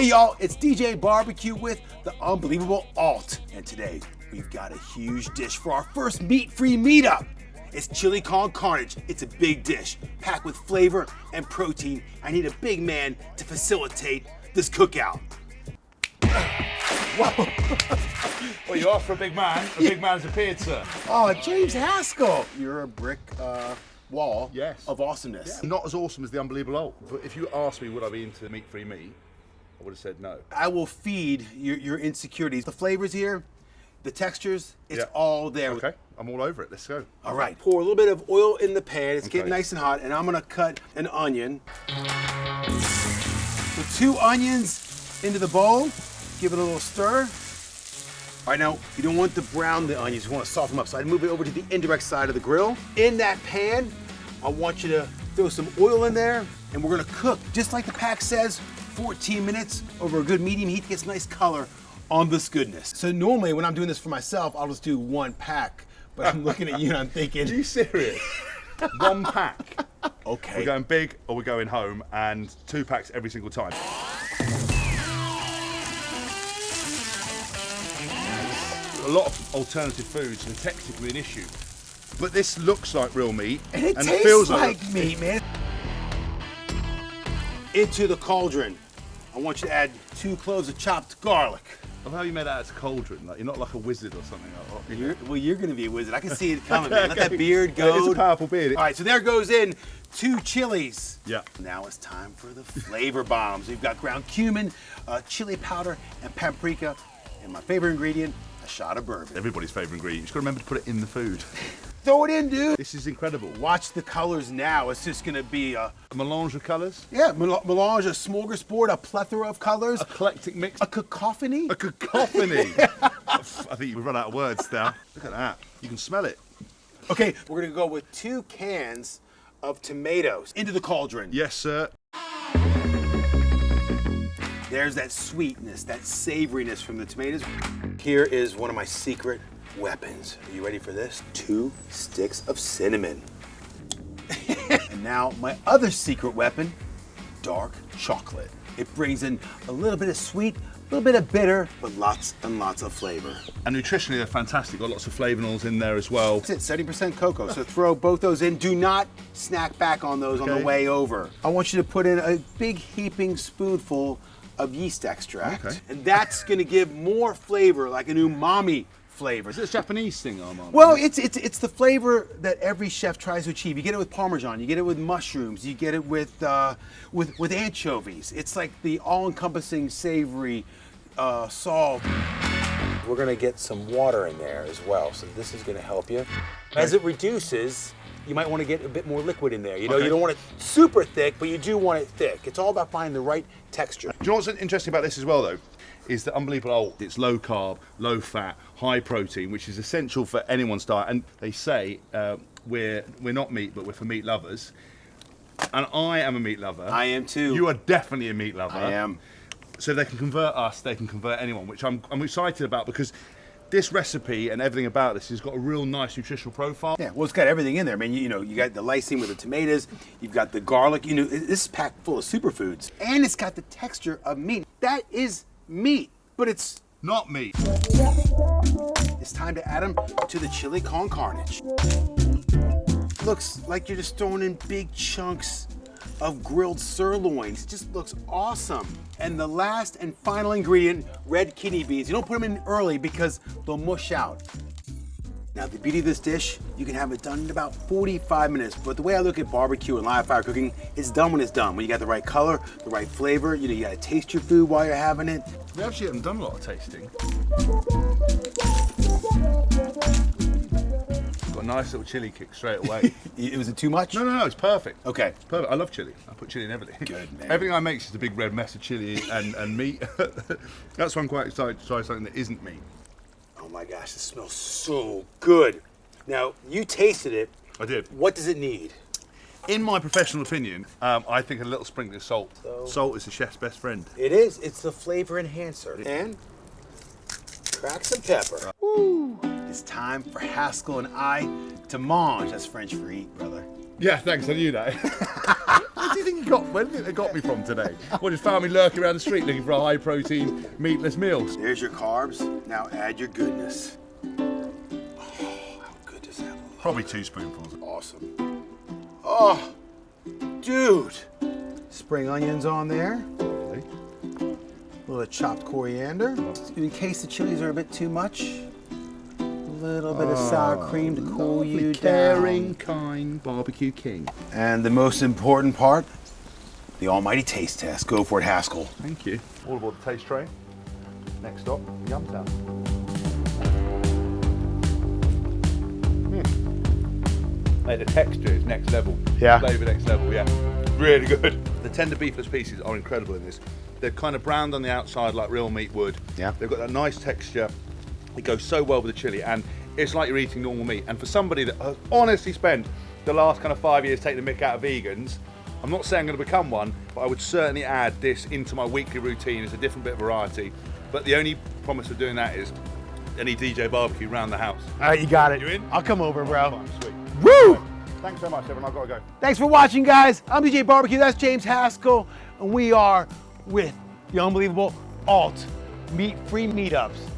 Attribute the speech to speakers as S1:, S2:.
S1: Hey y'all, it's DJ BBQ with the unbelievable Alt. And today, we've got a huge dish for our first meat-free meetup. It's Chilli Con Carne. It's a big dish, packed with flavor and protein. I need a big man to facilitate this cookout. Whoa.
S2: Well, you asked for a big man. A big man's appeared, sir.
S1: Oh, James Haskell. You're a brick wall of awesomeness.
S2: Yeah. Not as awesome as the unbelievable Alt. But if you asked me would I be into meat-free meat, I would have said no.
S1: I will feed your insecurities. The flavors here, the textures, it's all there.
S2: Okay, I'm all over it. Let's go.
S1: All right, pour a little bit of oil in the pan. It's getting nice and hot, and I'm gonna cut an onion. Put 2 onions into the bowl. Give it a little stir. All right, now, you don't want to brown the onions, you want to soften them up. So I move it over to the indirect side of the grill. In that pan, I want you to throw some oil in there, and we're gonna cook, just like the pack says, 14 minutes over a good medium heat, gets nice color on this goodness. So normally when I'm doing this for myself, I'll just do 1 pack, but I'm looking at you and I'm thinking.
S2: Are you serious? 1 pack.
S1: Okay.
S2: We're going big or we're going home, and 2 packs every single time. A lot of alternative foods, the texture can be an issue. But this looks like real meat.
S1: And it tastes
S2: feels
S1: like meat, man. Into the cauldron, I want you to add 2 cloves of chopped garlic.
S2: I love how you made that as a cauldron. Like you're not like a wizard or something.
S1: You're gonna be a wizard. I can see it coming, man. Let that beard go.
S2: It's a powerful beard.
S1: All right, so there goes in 2 chilies.
S2: Yeah.
S1: Now it's time for the flavor bombs. We've got ground cumin, chili powder, and paprika. And my favorite ingredient, a shot of bourbon.
S2: Everybody's favorite ingredient. You just gotta remember to put it in the food.
S1: Throw it in, dude.
S2: This is incredible.
S1: Watch the colors now. It's just gonna be
S2: A melange of colours?
S1: yeah, melange, a smorgasbord, a plethora of colors.
S2: Eclectic mix.
S1: A cacophony.
S2: A cacophony. I think we've run out of words now. Look at that. You can smell it.
S1: Okay, we're gonna go with 2 cans of tomatoes into the cauldron.
S2: Yes, sir.
S1: There's that sweetness, that savoriness from the tomatoes. Here is one of my secret weapons. Are you ready for this? 2 sticks of cinnamon. And now my other secret weapon, dark chocolate. It brings in a little bit of sweet, a little bit of bitter, but lots and lots of flavor.
S2: And nutritionally, they're fantastic. Got lots of flavonols in there as well.
S1: That's it, 70% cocoa. So throw both those in. Do not snack back on those on the way over. I want you to put in a big heaping spoonful of yeast extract.
S2: Okay.
S1: And that's gonna give more flavor, like an umami flavor.
S2: Is it a Japanese thing, Armand?
S1: Well, it's the flavor that every chef tries to achieve. You get it with Parmesan, you get it with mushrooms, you get it with anchovies. It's like the all-encompassing savory salt. We're gonna get some water in there as well, so this is gonna help you. As it reduces, you might want to get a bit more liquid in there. You know, you don't want it super thick, but you do want it thick. It's all about finding the right texture.
S2: Do you know what's interesting about this as well, though? Is that unbelievable Alt. It's low carb, low fat, high protein, which is essential for anyone's diet. And they say we're not meat, but we're for meat lovers. And I am a meat lover.
S1: I am too.
S2: You are definitely a meat lover.
S1: I am.
S2: So they can convert us, they can convert anyone, which I'm excited about, because this recipe and everything about this has got a real nice nutritional profile.
S1: Yeah, well, it's got everything in there. I mean, you know, you got the lysine with the tomatoes, you've got the garlic, you know, this is packed full of superfoods. And it's got the texture of meat. That is meat, but it's
S2: not meat.
S1: It's time to add them to the Chilli Con Carne. Looks like you're just throwing in big chunks of grilled sirloins. It just looks awesome. And the last and final ingredient, red kidney beans. You don't put them in early because they'll mush out. Now, the beauty of this dish, you can have it done in about 45 minutes. But the way I look at barbecue and live fire cooking, it's done when it's done. When you got the right color, the right flavor, you know, you gotta taste your food while you're having it.
S2: We actually haven't done a lot of tasting. Got a nice little chili kick straight away.
S1: Was it too much?
S2: No, it's perfect.
S1: Okay.
S2: Perfect. I love chili. I put chili in everything.
S1: Good, man.
S2: Everything I make is a big red mess of chili and meat. That's why I'm quite excited to try something that isn't meat.
S1: Oh my gosh, it smells so good. Now, you tasted it.
S2: I did.
S1: What does it need?
S2: In my professional opinion, I think a little sprinkle of salt. Salt is the chef's best friend.
S1: It is. It's the flavor enhancer. And crack some pepper. Woo! It's time for Haskell and I to mange. That's French for eat, brother.
S2: Yeah, thanks. I knew that. Where do you think where do you think they got me from today? Well, just found me lurking around the street looking for a high protein, meatless meal.
S1: There's your carbs. Now add your goodness. Oh, how good does that look?
S2: Probably 2 spoonfuls.
S1: Awesome. Oh, dude. Spring onions on there.
S2: Okay.
S1: A little chopped coriander. In case the chilies are a bit too much. A little bit of sour cream to cool you
S2: caring,
S1: down.
S2: kind barbecue king.
S1: And the most important part, the almighty taste test. Go for it, Haskell.
S2: Thank you. All aboard the taste train. Next stop, Yum Town. Mate, the texture is next level.
S1: Yeah.
S2: Flavour next level, yeah. Really good. The tender beefless pieces are incredible in this. They're kind of browned on the outside like real meat would.
S1: Yeah.
S2: They've got that nice texture. It goes so well with the chili, and it's like you're eating normal meat. And for somebody that has honestly spent the last kind of 5 years taking the mick out of vegans, I'm not saying I'm going to become one, but I would certainly add this into my weekly routine as a different bit of variety. But the only promise of doing that is any DJ barbecue round the house.
S1: All right, you got it.
S2: You in?
S1: I'll come over, bro.
S2: Fine, sweet.
S1: Woo!
S2: Thanks so much, everyone. I've got to go.
S1: Thanks for watching, guys. I'm DJ BBQ. That's James Haskell, and we are with the unbelievable Alt Meat Free Meetups.